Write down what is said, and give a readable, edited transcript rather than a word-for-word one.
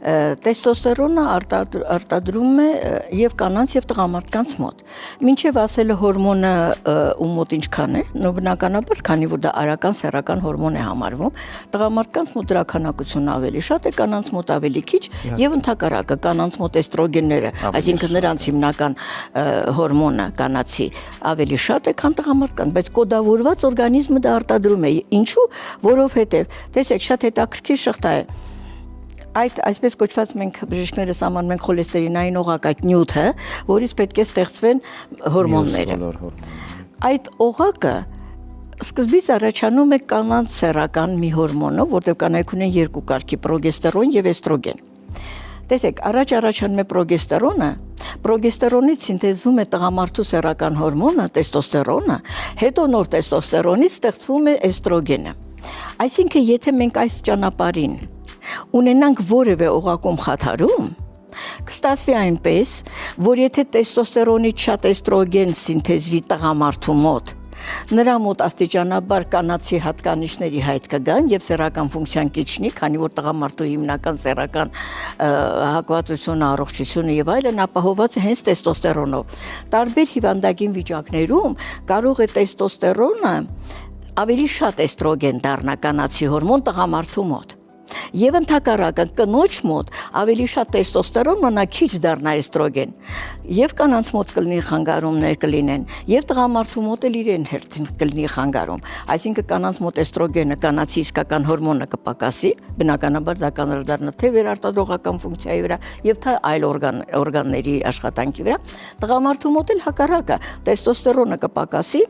Տեստոստերոնը արտադրում է եւ կանանց եւ տղամարդկանց մոտ։ Մինչեւ ասելը հորմոնը ու մոտ ինչքան է, բնականաբար, քանի որ դա արական սեռական հորմոն է համարվում, տղամարդկանց մոտ դրա քանակությունը ավելի շատ է, կանանց մոտ ավելի քիչ եւ ընդհակառակը կանանց մոտ էստրոգենները, այսինքն նրանց հիմնական հորմոնը կանացի ավելի շատ է, քան տղամարդկանց, բայց կոդավորված օրգանիզմը դա արտադրում է։ Ինչու՞, որովհետեւ տեսեք, շատ հետաքրքիր շղթա է։ Այդ այսպես կոչված մենք բժիշկները սահմանում ենք խոլեստերինային օղակ, այդ նյութը, որից պետք է ստեղծվեն հորմոնները։ Այդ օղակը սկզբից առաջանում է կանանց սեռական մի հորմոնը, որտեղ կանայք ունեն երկու կարգի՝ պրոգեստերոն եւ էստրոգեն։ Տեսեք, առաջանում է պրոգեստերոնից սինթեզվում է տղամարդու սեռական հորմոնը, տեստոստերոնը, հետո նոր տեստոստերոնից ստեղծվում է էստրոգենը։ Այսինքն, եթե մենք այս ճանապարհին ունենանք որևէ օղակում խաթարում, կստացվի այնպես, որ եթե տեստոստերոնից շատ էստրոգեն սինթեզվի տղամարդու մոտ, նրա մոտ աստիճանաբար կանացի հատկանիշների հայտ կգան եւ սեռական ֆունկցիան կիչնի, քանի որ տղամարդու հիմնական սեռական հակվածությունը, առողջությունը եւ այլն ապահովված է հենց տեստոստերոնով։ Տարբեր հիվանդագին վիճակներում կարող է տեստոստերոնը ավելի շատ էստրոգեն դառնա կանացի հորմոն տղամարդու մոտ։ Եվ ընդհակառակը կնոջ մոտ ավելի շատ տեստոստերոն մնա քիչ դառնա էստրոգեն։ Եվ կանանց մոտ կլինի խանգարումներ կլինեն, եւ տղամարդու մոտ էլ իրեն հերթին կլինի խանգարում։ Այսինքն կանանց մոտ էստրոգենը, կանացի իսկական հորմոնը կպակասի, բնականաբար դա կանդրադառնա թե վերարտադրողական ֆունկցիայի վրա եւ թե այլ օրգանների աշխատանքի վրա։ Տղամարդու մոտ էլ հակառակը, տեստոստերոնը կպակասի,